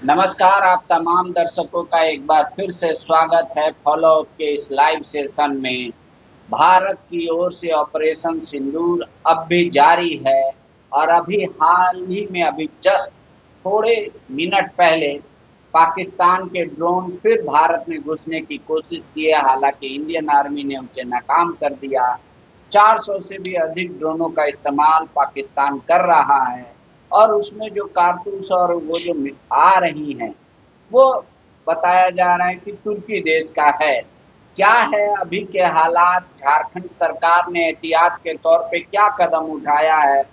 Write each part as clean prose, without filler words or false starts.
नमस्कार, आप तमाम दर्शकों का एक बार फिर से स्वागत है फॉलो अप के इस लाइव सेशन में। भारत की ओर से ऑपरेशन सिंदूर अब भी जारी है और अभी हाल ही में अभी जस्ट थोड़े मिनट पहले पाकिस्तान के ड्रोन फिर भारत में घुसने की कोशिश की है। हालांकि इंडियन आर्मी ने उसे नाकाम कर दिया। 400 से भी अधिक ड्रोनों का इस्तेमाल पाकिस्तान कर रहा है और उसमें जो कारतूस और वो जो आ रही हैं वो बताया जा रहा है कि तुर्की देश का है। क्या है अभी के हालात, झारखंड सरकार ने एहतियात के तौर पे क्या कदम उठाया है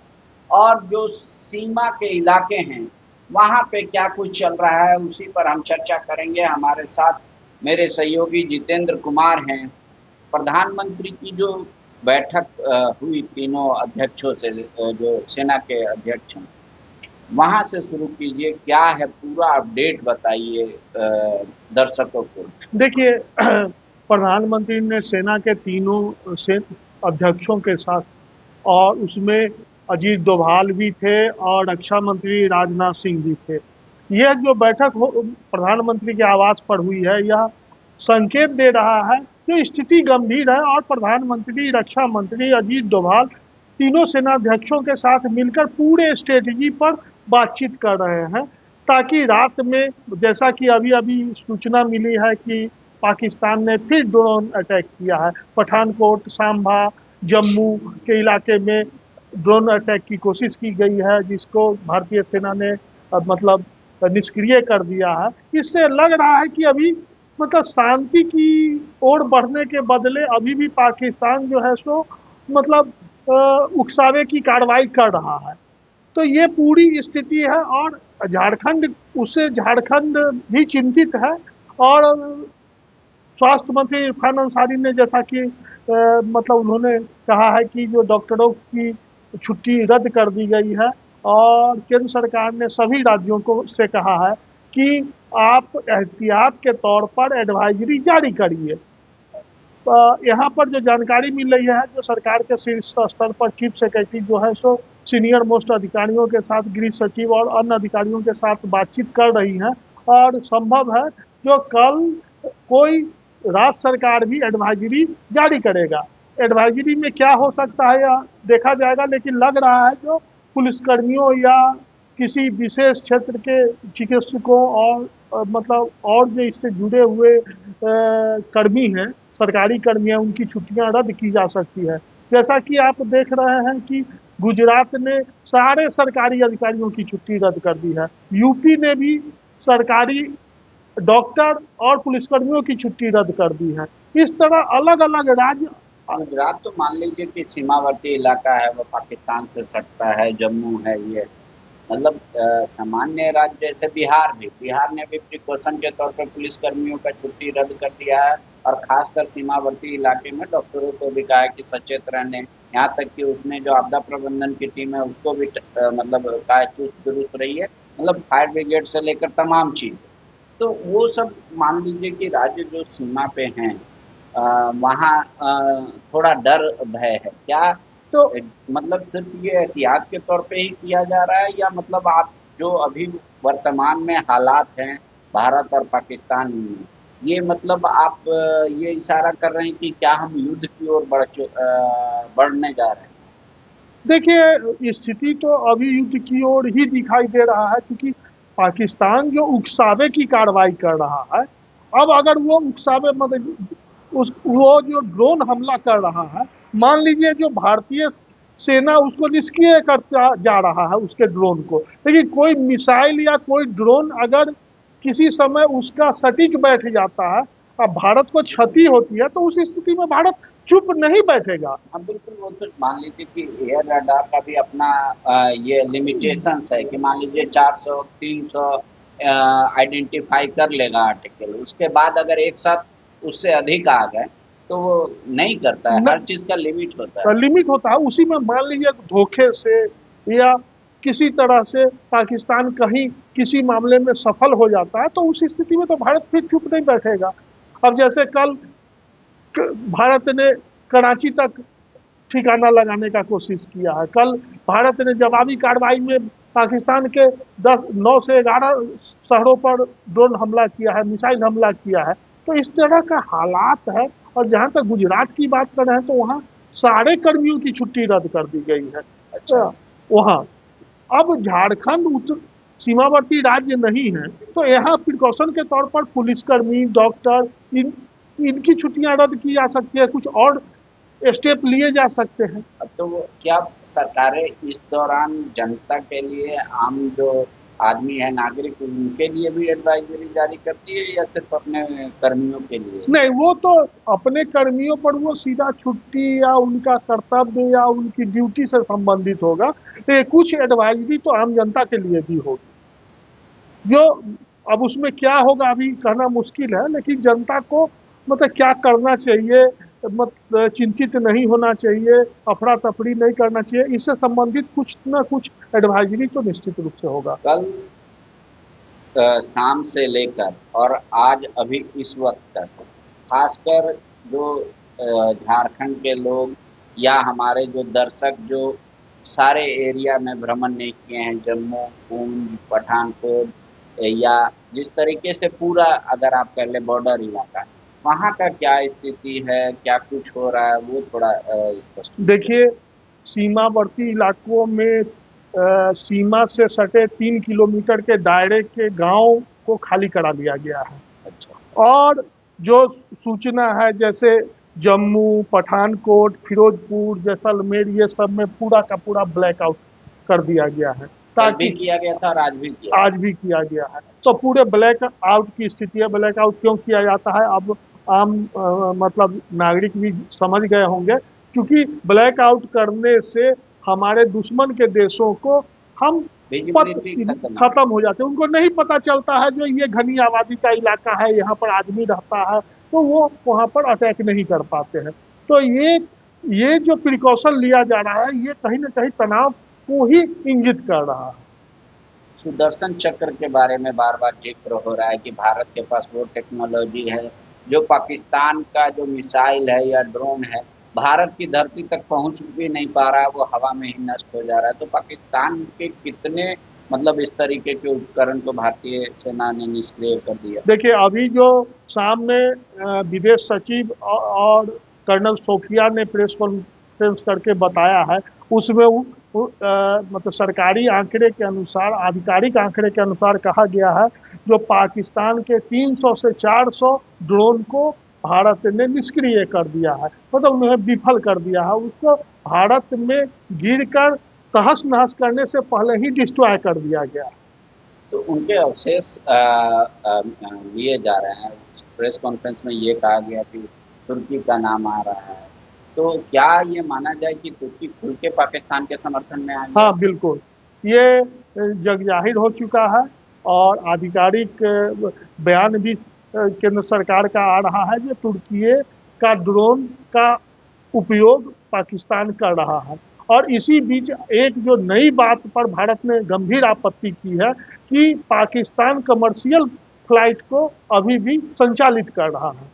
और जो सीमा के इलाके हैं वहां पे क्या कुछ चल रहा है, उसी पर हम चर्चा करेंगे। हमारे साथ मेरे सहयोगी जितेंद्र कुमार हैं। प्रधानमंत्री की जो बैठक हुई तीनों अध्यक्षों से, जो सेना के अध्यक्ष हैं, वहां से शुरू कीजिए। क्या है पूरा अपडेट बताइए दर्शकों को। देखिए प्रधानमंत्री ने सेना के तीनों से अध्यक्षों के साथ और उसमें अजीत डोभाल भी थे और रक्षा मंत्री राजनाथ सिंह भी थे। यह जो बैठक प्रधानमंत्री के आवास पर हुई है, यह संकेत दे रहा है कि स्थिति गंभीर है और प्रधानमंत्री, रक्षा मंत्री अजीत डोभाल तीनों सेनाध्यक्षों के साथ मिलकर पूरे स्ट्रेटजी पर बातचीत कर रहे हैं, ताकि रात में, जैसा कि अभी अभी सूचना मिली है कि पाकिस्तान ने फिर ड्रोन अटैक किया है। पठानकोट, सांभा, जम्मू के इलाके में ड्रोन अटैक की कोशिश की गई है, जिसको भारतीय सेना ने मतलब निष्क्रिय कर दिया है। इससे लग रहा है कि अभी मतलब शांति की ओर बढ़ने के बदले अभी भी पाकिस्तान जो है सो मतलब उकसावे की कार्रवाई कर रहा है। तो ये पूरी स्थिति है और झारखंड, उससे झारखंड भी चिंतित है। और स्वास्थ्य मंत्री इरफान अंसारी ने, जैसा कि मतलब उन्होंने कहा है कि जो डॉक्टरों की छुट्टी रद्द कर दी गई है और केंद्र सरकार ने सभी राज्यों को से कहा है कि आप एहतियात के तौर पर एडवाइजरी जारी करिए। यहाँ पर जो जानकारी मिल रही है, जो सरकार के शीर्ष स्तर पर चीफ सेक्रेटरी जो है सो सीनियर मोस्ट अधिकारियों के साथ, गृह सचिव और अन्य अधिकारियों के साथ बातचीत कर रही हैं और संभव है जो कल कोई राज्य सरकार भी एडवाइजरी जारी करेगा। एडवाइजरी में क्या हो सकता है यह देखा जाएगा, लेकिन लग रहा है जो पुलिसकर्मियों या किसी विशेष क्षेत्र के चिकित्सकों और मतलब और जो इससे जुड़े हुए कर्मी हैं, सरकारी कर्मी हैं, उनकी छुट्टियां रद्द की जा सकती है। जैसा कि आप देख रहे हैं कि गुजरात ने सारे सरकारी अधिकारियों की छुट्टी रद्द कर दी है। यूपी ने भी सरकारी डॉक्टर और पुलिसकर्मियों की छुट्टी रद्द कर दी है। इस तरह अलग अलग राज्य। गुजरात तो मान लीजिए कि सीमावर्ती इलाका है, वो पाकिस्तान से सटता है, जम्मू है ये। मतलब सामान्य राज्य जैसे बिहार ने भी प्रिकॉशन के तौर पर पुलिस कर्मियों का छुट्टी रद्द कर दिया है और खासकर सीमावर्ती इलाके में डॉक्टरों को भी कहा है कि सचेत रहने। यहाँ तक कि उसने जो आपदा प्रबंधन की टीम है उसको भी मतलब कहा है चुस्त दुरुस्त रही है। मतलब फायर ब्रिगेड से लेकर तमाम चीज, तो वो सब मान लीजिए कि राज्य जो सीमा पे हैं वहाँ थोड़ा डर भय है क्या? तो मतलब सिर्फ ये एहतियात के तौर पे ही किया जा रहा है, या मतलब आप जो अभी वर्तमान में हालात हैं भारत और पाकिस्तान में, ये मतलब आप ये इशारा कर रहे हैं कि क्या हम युद्ध की ओर बढ़ने जा रहे हैं? देखिए, स्थिति तो अभी युद्ध की ओर ही दिखाई दे रहा है, क्योंकि पाकिस्तान जो उकसावे की कार्रवाई कर रहा है, अब अगर वो उकसावे मतलब उस वो जो ड्रोन हमला कर रहा है, मान लीजिए जो भारतीय सेना उसको निष्क्रिय करता जा रहा है उसके ड्रोन को, लेकिन कोई मिसाइल या कोई ड्रोन अगर किसी समय उसका सटीक बैठ जाता है, अब भारत को क्षति होती है, तो उस स्थिति में भारत चुप नहीं बैठेगा। हाँ बिल्कुल, वो तो मान लीजिए कि एयर रडार का भी अपना ये लिमिटेशंस है कि मान लीजिए 400 300 आइडेंटिफाई कर लेगा आर्टिकल, उसके बाद अगर एक साथ उससे अधिक आ गए तो वो नहीं करता है। हर चीज का लिमिट होता है। लिमिट होता है, उसी में मान लीजिए धोखे से या किसी तरह से पाकिस्तान कहीं किसी मामले में सफल हो जाता है, तो उस स्थिति में तो भारत फिर चुप नहीं बैठेगा। अब जैसे कल भारत ने कराची तक ठिकाना लगाने का कोशिश किया है, कल भारत ने जवाबी कार्रवाई में पाकिस्तान के 9 से 11 शहरों पर ड्रोन हमला किया है, मिसाइल हमला किया है। तो इस तरह का हालात है। और जहाँ तक गुजरात की बात कर रहे हैं तो वहाँ सारे कर्मियों की छुट्टी रद्द कर दी गई है। अच्छा। वहाँ अब झारखंड उत्तर सीमावर्ती राज्य नहीं है, तो यहाँ प्रिकॉशन के तौर पर पुलिसकर्मी, डॉक्टर, इनकी छुट्टियां रद्द की जा सकती है, कुछ और स्टेप लिए जा सकते हैं। अब तो क्या सरकारें इस दौरान जनता के लिए, आम जो आदमी है, नागरिक, उनके लिए भी एडवाइजरी जारी करती है या सिर्फ अपने कर्मियों के लिए? नहीं, वो तो अपने कर्मियों पर वो सीधा छुट्टी या उनका कर्तव्य या उनकी ड्यूटी से संबंधित होगा। कुछ एडवाइजरी तो आम जनता के लिए भी होगी, जो अब उसमें क्या होगा अभी कहना मुश्किल है, लेकिन जनता को मतलब क्या करना चाहिए, मतलब चिंतित नहीं होना चाहिए, अफरा तफरी नहीं करना चाहिए, इससे संबंधित कुछ ना कुछ एडवाइजरी तो निश्चित रूप से होगा। कल शाम से लेकर और आज अभी इस वक्त तक, खासकर जो झारखंड के लोग या हमारे जो दर्शक जो सारे एरिया में भ्रमण नहीं किए हैं, जम्मू, पूंछ, पठानकोट या जिस तरीके से पूरा अगर आप कर ले बॉर्डर इलाका, वहाँ का क्या स्थिति है, क्या कुछ हो रहा है, वो थोड़ा स्पष्ट। देखिए, सीमावर्ती इलाकों में सीमा से सटे 3 किलोमीटर के दायरे के गांव को खाली करा दिया गया है। अच्छा। और जो सूचना है, जैसे जम्मू, पठानकोट, फिरोजपुर, जैसलमेर, ये सब में पूरा का पूरा ब्लैकआउट कर दिया गया है, कल भी ताकि किया गया था और आज भी किया। आज भी किया गया है। तो पूरे ब्लैक आउट की स्थिति है। ब्लैक आउट क्यों किया जाता है, अब आम मतलब नागरिक भी समझ गए होंगे, क्योंकि ब्लैक आउट करने से हमारे दुश्मन के देशों को हम विजिबिलिटी खत्म। खत्म हो जाते हैं। उनको नहीं पता चलता है जो ये घनी आबादी का इलाका है, यहाँ पर आदमी रहता है, तो वो वहाँ पर अटैक नहीं कर पाते हैं। तो ये जो प्रिकॉशन लिया जा रहा है, ये कहीं ना कहीं तनाव को ही इंगित कर रहा है। सुदर्शन चक्र के बारे में बार बार जिक्र हो रहा है कि भारत के पास वो टेक्नोलॉजी है जो पाकिस्तान का जो मिसाइल है या ड्रोन है, भारत की धरती तक पहुंच भी नहीं पा रहा है, वो हवा में ही नष्ट हो जा रहा है। तो पाकिस्तान के कितने मतलब इस तरीके के उपकरण को भारतीय सेना ने निष्क्रिय कर दिया? देखिए, अभी जो शाम में विदेश सचिव और कर्नल सोफिया ने प्रेस कॉन्फ्रेंस करके बताया है, उसमें मतलब सरकारी आंकड़े के अनुसार, आधिकारिक आंकड़े के अनुसार कहा गया है, जो पाकिस्तान के 300 से 400 ड्रोन को भारत ने निष्क्रिय कर दिया है, मतलब उन्हें विफल कर दिया है। उसको भारत में गिरकर तहस नहस करने से पहले ही डिस्ट्रॉय कर दिया गया। तो उनके अवशेष लिए जा रहे हैं। प्रेस कॉन्फ्रेंस में ये कहा गया कि तुर्की का नाम आ रहा है, तो क्या ये माना जाए कि तुर्की खुल के पाकिस्तान के समर्थन में आ गया? हाँ, बिल्कुल, ये जग जाहिर हो चुका है। और आधिकारिक बयान भी केंद्र सरकार का आ रहा है, जो तुर्की का ड्रोन का उपयोग पाकिस्तान कर रहा है। और इसी बीच एक जो नई बात पर भारत ने गंभीर आपत्ति की है कि पाकिस्तान कमर्शियल फ्लाइट को अभी भी संचालित कर रहा है,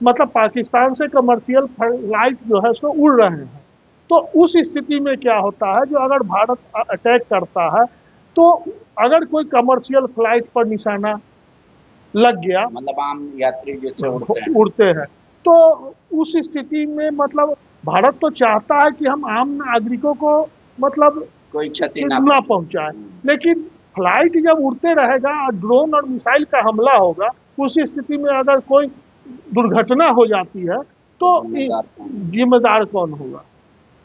मतलब पाकिस्तान से कमर्शियल फ्लाइट जो है सो उड़ रहे हैं। तो उस स्थिति में क्या होता है, जो अगर भारत अटैक करता है, तो अगर कोई कमर्शियल फ्लाइट पर निशाना लग गया, मतलब आम यात्री जैसे उड़ते हैं, तो उस स्थिति में मतलब भारत तो चाहता है कि हम आम नागरिकों को मतलब कोई क्षति ना पहुंचाए, लेकिन फ्लाइट जब उड़ते रहेगा और ड्रोन और मिसाइल का हमला होगा, उस स्थिति में अगर कोई दुर्घटना हो जाती है तो जिम्मेदार कौन होगा?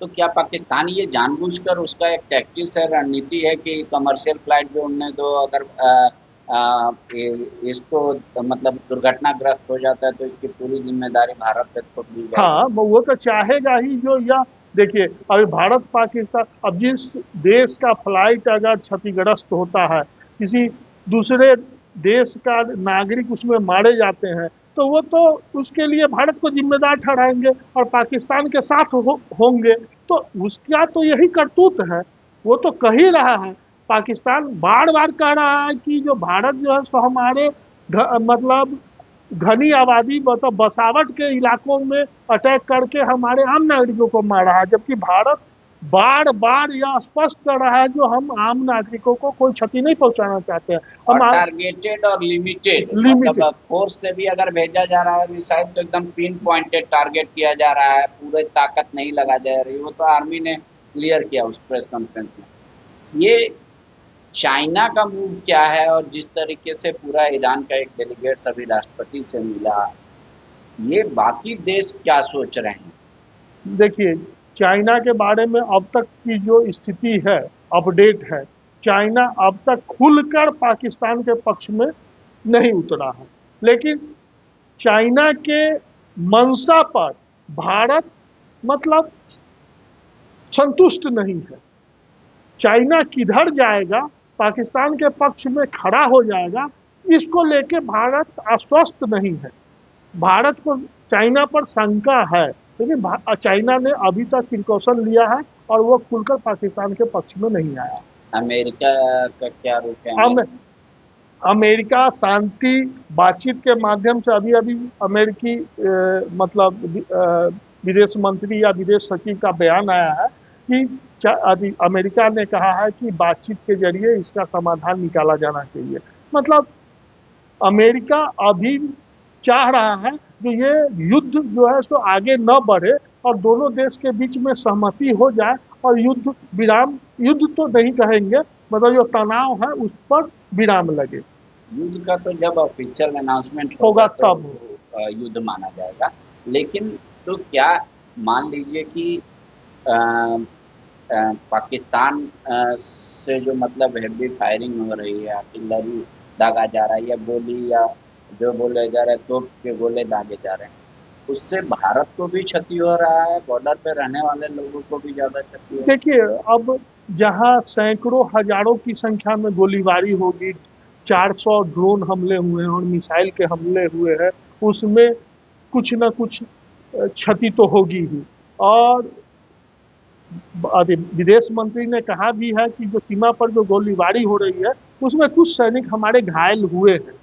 तो क्या पाकिस्तान ये जानबूझकर, उसका एक टैक्टिस है, रणनीति है कि कमर्शियल फ्लाइट जो उड़ने दो, अगर इसको मतलब दुर्घटनाग्रस्त हो जाता है तो इसकी पूरी जिम्मेदारी भारत पे थोप दी जाए? हाँ, वो तो चाहेगा ही जो, या देखिए, अभी भारत पाकिस्तान, अब जिस देश का फ्लाइट अगर क्षतिग्रस्त होता है, किसी दूसरे देश का नागरिक उसमें मारे जाते हैं, तो वो तो उसके लिए भारत को जिम्मेदार ठहराएंगे और पाकिस्तान के साथ होंगे। तो उसका तो यही करतूत है, वो तो कह ही रहा है। पाकिस्तान बार बार कह रहा है कि जो भारत जो है सो हमारे मतलब घनी आबादी, मतलब बसावट के इलाकों में अटैक करके हमारे आम नागरिकों को मार रहा है, जबकि भारत बार बार यह स्पष्ट कर रहा है जो हम आम नागरिकों को कोई क्षति नहीं पहुंचाना चाहते हैं। और हम टारगेटेड और लिमिटेड, मतलब लिमिटेड। फोर्स से भी अगर भेजा जा रहा है मिसाइल तो एकदम पिन पॉइंटेड टारगेट किया जा रहा है, पूरे ताकत नहीं लगा जा रही। वो तो आर्मी ने क्लियर किया उस प्रेस कॉन्फ्रेंस में। ये चाइना का मूव क्या है, और जिस तरीके से पूरा ईरान का एक डेलीगेट सभी राष्ट्रपति से मिला, ये बाकी देश क्या सोच रहे हैं? देखिए, चाइना के बारे में अब तक की जो स्थिति है, अपडेट है, चाइना अब तक खुलकर पाकिस्तान के पक्ष में नहीं उतरा है। लेकिन चाइना के मंशा पर भारत मतलब संतुष्ट नहीं है। चाइना किधर जाएगा, पाकिस्तान के पक्ष में खड़ा हो जाएगा, इसको लेके भारत आश्वस्त नहीं है। भारत को चाइना पर शंका है, लेकिन चाइना ने अभी तक प्रिकॉशन लिया है और वो खुलकर पाकिस्तान के पक्ष में नहीं आया। अमेरिका का क्या रुख है? हम अमेरिका शांति बातचीत के माध्यम से अभी अभी अमेरिकी विदेश मंत्री या विदेश सचिव का बयान आया है कि अभी अमेरिका ने कहा है कि बातचीत के जरिए इसका समाधान निकाला जाना चाहिए। मतलब अमेरिका अभी चाह रहा है कि ये युद्ध जो है सो आगे न बढ़े और दोनों देश के बीच में सहमति हो जाए और युद्ध विराम, युद्ध तो नहीं कहेंगे, मतलब जो तनाव है उस पर विराम लगे। युद्ध का तो जब ऑफिशियल अनाउंसमेंट होगा तो तब युद्ध माना जाएगा। लेकिन तो क्या मान लीजिए कि अ, पाकिस्तान से जो मतलब हेवी फायरिंग हो रही है, आर्टिलरी दागा जा रहा है, या गोली या जो बोले जा रहे हैं तोप के गोले दागे जा रहे हैं, उससे भारत को भी क्षति हो रहा है, बॉर्डर पे रहने वाले लोगों को भी ज़्यादा क्षति हो रही है। देखिए, अब जहां सैकड़ों हजारों की संख्या में गोलीबारी होगी, 400 ड्रोन हमले हुए हैं और मिसाइल के हमले हुए हैं, उसमें कुछ ना कुछ क्षति तो होगी ही। और विदेश मंत्री ने कहा भी है कि जो सीमा पर जो गोलीबारी हो रही है उसमें कुछ सैनिक हमारे घायल हुए हैं।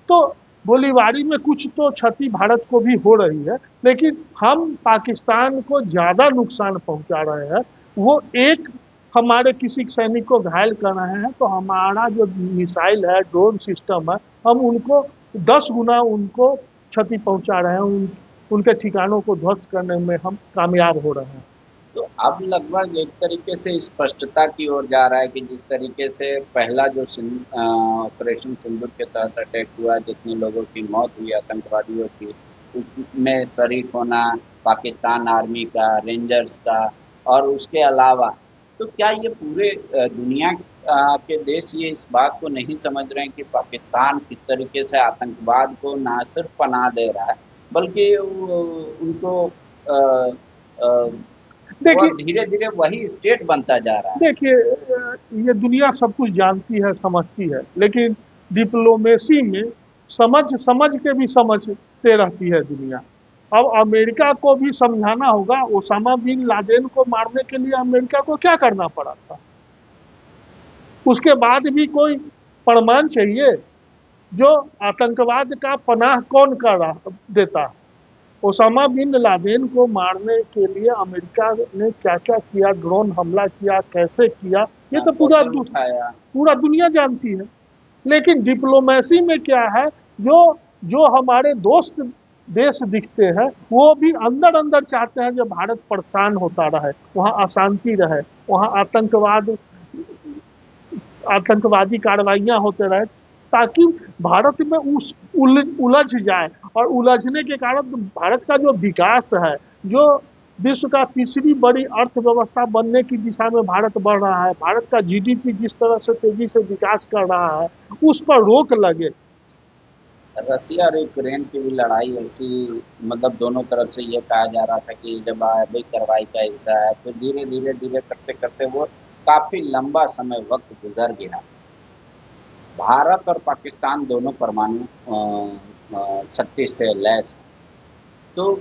तो गोलीबारी में कुछ तो क्षति भारत को भी हो रही है, लेकिन हम पाकिस्तान को ज़्यादा नुकसान पहुंचा रहे हैं। वो एक हमारे किसी सैनिक को घायल कर रहे हैं तो हमारा जो मिसाइल है, ड्रोन सिस्टम है, हम उनको 10 गुना उनको क्षति पहुंचा रहे हैं, उनके ठिकानों को ध्वस्त करने में हम कामयाब हो रहे हैं। तो अब लगभग एक तरीके से स्पष्टता की ओर जा रहा है कि जिस तरीके से पहला जो ऑपरेशन सिंदूर के तहत अटैक हुआ, जितने लोगों की मौत हुई आतंकवादियों की, उसमें शरीक होना पाकिस्तान आर्मी का, रेंजर्स का, और उसके अलावा तो क्या ये पूरे दुनिया के देश ये इस बात को नहीं समझ रहे हैं कि पाकिस्तान किस तरीके से आतंकवाद को ना सिर्फ पनाह दे रहा है, बल्कि उनको वो देखिए धीरे धीरे वही स्टेट बनता जा रहा है। देखिए ये दुनिया सब कुछ जानती है, समझती है, लेकिन डिप्लोमेसी में समझ समझ के भी समझते रहती है दुनिया। अब अमेरिका को भी समझाना होगा, ओसामा बिन लादेन को मारने के लिए अमेरिका को क्या करना पड़ा था। उसके बाद भी कोई प्रमाण चाहिए। जो आतंकवाद का पनाह कौन कर रहा देता है। ओसामा बिन लादेन को मारने के लिए अमेरिका ने क्या क्या किया, ड्रोन हमला किया, कैसे किया, ये तो फोटो उठाया। पूरा दुनिया जानती है। लेकिन डिप्लोमेसी में क्या है, जो जो हमारे दोस्त देश दिखते हैं वो भी अंदर अंदर चाहते हैं जो भारत परेशान होता रहे, वहाँ अशांति रहे, वहाँ आतंकवादी कार्रवाइयाँ होते रहे, ताकि भारत में उलझ जाए। और उलझने के कारण भारत का जो विकास है, जो विश्व का तीसरी बड़ी अर्थव्यवस्था बनने की दिशा में भारत बढ़ रहा है, भारत का जीडीपी जिस तरह से तेजी से विकास कर रहा है, उस पर रोक लगे। रसिया और यूक्रेन की भी लड़ाई ऐसी, मतलब दोनों तरफ से ये कहा जा रहा था कि जब आगे कार्रवाई का हिस्सा है, तो धीरे धीरे धीरे करते करते वो काफी लंबा समय वक्त गुजर गया। भारत और पाकिस्तान दोनों परमाणु शक्ति से लैस हैं। तो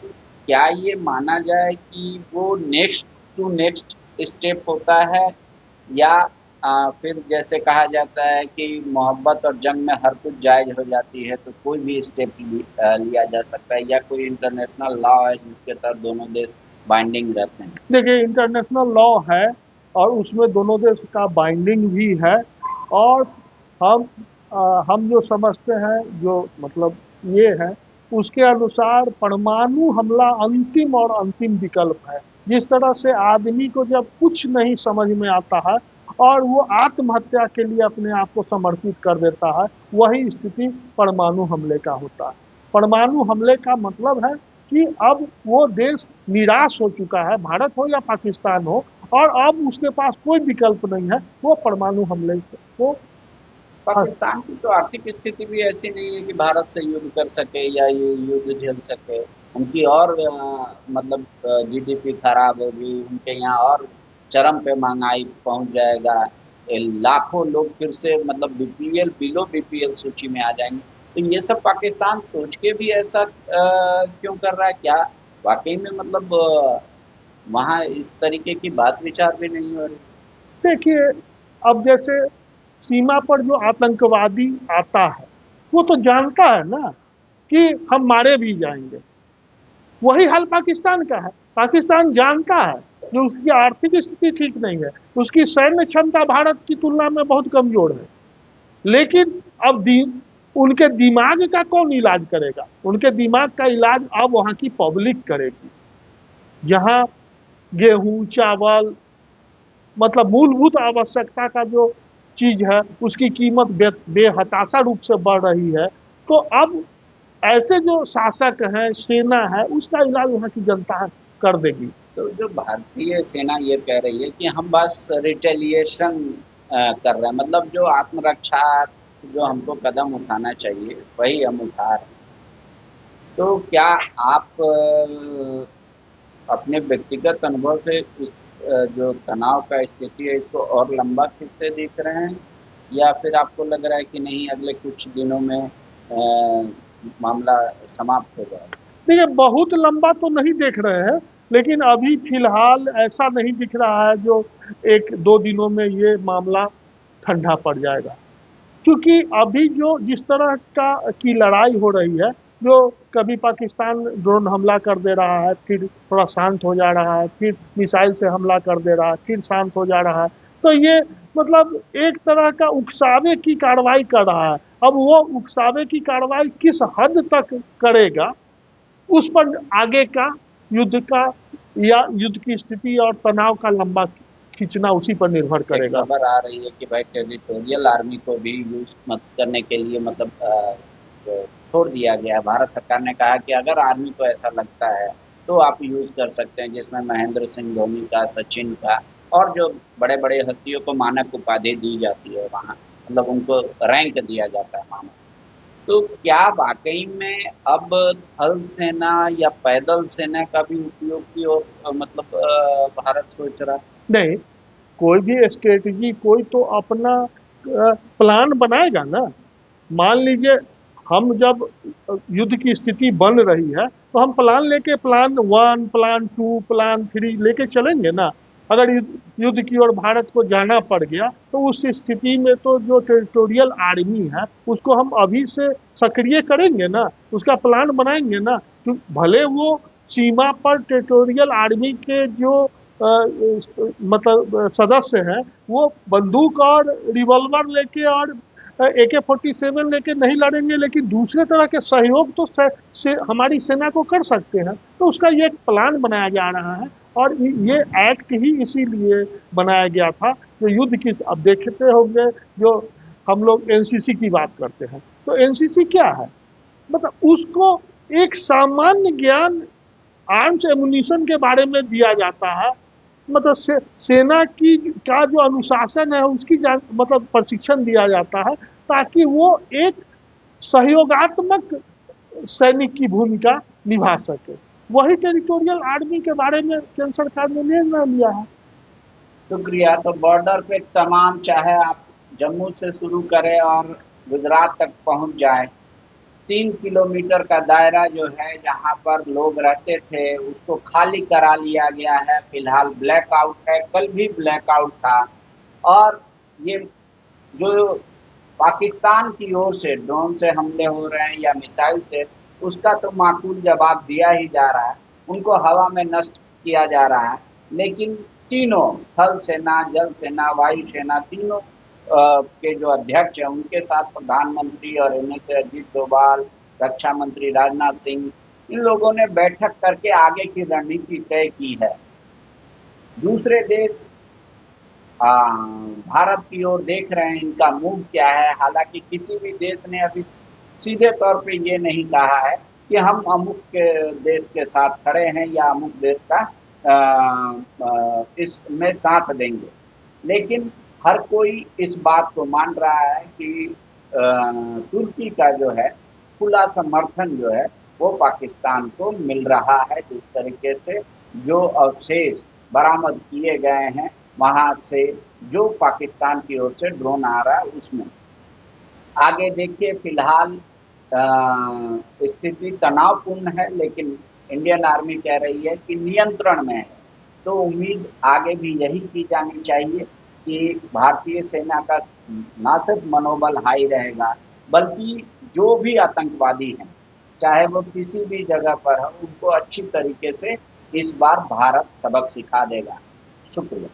क्या ये माना जाए कि वो नेक्स्ट टू नेक्स्ट स्टेप होता है, या फिर जैसे कहा जाता है कि मोहब्बत और जंग में हर कुछ जायज़ हो जाती है, तो कोई भी स्टेप लिया जा सकता है, या कोई इंटरनेशनल लॉ है जिसके तहत दोनों देश बाइंडिंग रहते हैं? देखिए, इंटरनेशनल लॉ है और उसमें दोनों देश का बाइंडिंग भी है। और हम हम जो समझते हैं, जो मतलब ये है, उसके अनुसार परमाणु हमला अंतिम और अंतिम विकल्प है। जिस तरह से आदमी को जब कुछ नहीं समझ में आता है और वो आत्महत्या के लिए अपने आप को समर्पित कर देता है, वही स्थिति परमाणु हमले का होता है। परमाणु हमले का मतलब है कि अब वो देश निराश हो चुका है, भारत हो या पाकिस्तान हो, और अब उसके पास कोई विकल्प नहीं है, वो परमाणु हमले को। पाकिस्तान की तो आर्थिक स्थिति भी ऐसी नहीं है कि भारत से युद्ध कर सके या ये युद्ध झेल सके। उनकी और मतलब जीडीपी खराब होगी, उनके यहाँ और चरम पे महंगाई पहुंच जाएगा। लाखों लोग फिर से मतलब बीपीएल, बिलो बीपीएल सूची में आ जाएंगे। तो ये सब पाकिस्तान सोच के भी ऐसा क्यों कर रहा है? क्या वाकई में मतलब वहाँ इस तरीके की बात विचार भी नहीं हो रही? देखिए, अब जैसे सीमा पर जो आतंकवादी आता है, वो तो जानता है ना कि हम मारे भी जाएंगे। वही हाल पाकिस्तान का है। पाकिस्तान जानता है कि उसकी आर्थिक स्थिति ठीक नहीं है, उसकी सैन्य क्षमता भारत की तुलना में बहुत कमजोर है। लेकिन अब उनके दिमाग का कौन इलाज करेगा? उनके दिमाग का इलाज अब वहां की पब्लिक करेगी। जहां गेहूं, चावल, मतलब मूलभूत आवश्यकता का जो चीज है, उसकी कीमत बेहताशा रूप से बढ़ रही है। तो अब ऐसे जो शासक हैं, सेना है, उसका इलाज वहां की जनता कर देगी। तो जो भारतीय सेना ये कह रही है कि हम बस रिटेलिएशन कर रहे हैं, मतलब जो आत्मरक्षा से जो हमको कदम उठाना चाहिए वही हम उठा रहे हैं। तो क्या आप अपने व्यक्तिगत अनुभव से इस जो तनाव का स्थिति है इसको और लंबा खींचते दिख रहे हैं, या फिर आपको लग रहा है कि नहीं अगले कुछ दिनों में मामला समाप्त हो जाएगा? देखिए, बहुत लंबा तो नहीं देख रहे हैं, लेकिन अभी फिलहाल ऐसा नहीं दिख रहा है जो एक दो दिनों में ये मामला ठंडा पड़ जाएगा। क्योंकि अभी जो जिस तरह का की लड़ाई हो रही है, जो कभी पाकिस्तान ड्रोन हमला कर दे रहा है, फिर थोड़ा शांत हो जा रहा है, फिर मिसाइल से हमला कर दे रहा है, फिर शांत हो जा रहा है। तो ये मतलब एक तरह का उकसावे की कार्रवाई कर रहा है। अब वो उकसावे की कार्रवाई किस हद तक करेगा, उस पर आगे का युद्ध का या युद्ध की स्थिति और तनाव का लंबा खींचना उसी पर निर्भर एक करेगा। खबर आ रही है कि भाई टेरिटोरियल आर्मी को भी यूज मत करने के लिए मतलब छोड़ दिया गया है। भारत सरकार ने कहा कि अगर आर्मी को ऐसा लगता है तो आप यूज कर सकते हैं, जिसमें महेंद्र सिंह धोनी का, सचिन का और जो बड़े बड़े हस्तियों को मानक उपाधि दी जाती है वहाँ, मतलब उनको रैंक दिया जाता है मानक। तो क्या वाकई में अब थल सेना या पैदल सेना का भी उपयोग की और मतलब भारत सोच रहा है? नहीं, कोई भी स्ट्रेटजी, कोई तो अपना प्लान बनाएगा ना। मान लीजिए, हम जब युद्ध की स्थिति बन रही है, तो हम प्लान लेके plan one, plan two, plan three लेके चलेंगे ना। अगर युद्ध की ओर भारत को जाना पड़ गया, तो उस स्थिति में तो जो टेरिटोरियल आर्मी है, उसको हम अभी से सक्रिय करेंगे ना, उसका प्लान बनाएंगे ना। भले वो सीमा पर टेरिटोरियल आर्मी के जो मतलब सदस्य हैं, वो बंदूक और रिवॉल्वर लेके और AK-47 लेके नहीं लड़ेंगे, लेकिन दूसरे तरह के सहयोग तो हमारी सेना को कर सकते हैं। तो उसका ये एक प्लान बनाया जा रहा है। और ये एक्ट ही इसीलिए बनाया गया था, जो युद्ध की, अब देखते होंगे, जो हम लोग एनसीसी की बात करते हैं, तो एनसीसी क्या है? मतलब उसको एक सामान्य ज्ञान आर्म्स एमुनिशन के बारे में दिया जाता है। मतलब सेना की का जो अनुशासन है, उसकी मतलब प्रशिक्षण दिया जाता है, ताकि वो एक सहयोगात्मक सैनिक की भूमिका निभा सके। वही टेरिटोरियल आर्मी के बारे में केंद्र सरकार ने निर्णय लिया है। शुक्रिया। तो बॉर्डर पे तमाम, चाहे आप जम्मू से शुरू करें और गुजरात तक पहुंच जाए, 3 किलोमीटर का दायरा जो है जहां पर लोग रहते थे उसको खाली करा लिया गया है। फिलहाल ब्लैकआउट है, कल भी ब्लैकआउट था। और ये जो पाकिस्तान की ओर से ड्रोन से हमले हो रहे हैं या मिसाइल से, उसका तो माकूल जवाब दिया ही जा रहा है। उनको हवा में नष्ट किया जा रहा है, लेकिन तीनों थल सेना, जल सेना, वायु सेना, तीनों के जो अध्यक्ष हैं उनके साथ प्रधानमंत्री और इनमें से अजीत डोभाल, रक्षा मंत्री राजनाथ सिंह, इन लोगों ने बैठक करके आगे की रणनीति तय की है। दूसरे देश भारत की ओर देख रहे हैं इनका मूव क्या है। हालांकि किसी भी देश ने अभी सीधे तौर पे ये नहीं कहा है कि हम अमुक के देश के साथ खड़े हैं या अमुक देश का इसमें साथ देंगे, लेकिन हर कोई इस बात को मान रहा है कि तुर्की का जो है खुला समर्थन जो है वो पाकिस्तान को मिल रहा है। जिस तरीके से जो अवशेष बरामद किए गए हैं वहां से जो पाकिस्तान की ओर से ड्रोन आ रहा है उसमें आगे देखिए। फिलहाल स्थिति तनावपूर्ण है, लेकिन इंडियन आर्मी कह रही है कि नियंत्रण में है। तो उम्मीद आगे भी यही की जानी चाहिए कि भारतीय सेना का ना सिर्फ मनोबल हाई रहेगा, बल्कि जो भी आतंकवादी हैं चाहे वो किसी भी जगह पर हो, उनको अच्छी तरीके से इस बार भारत सबक सिखा देगा। शुक्रिया।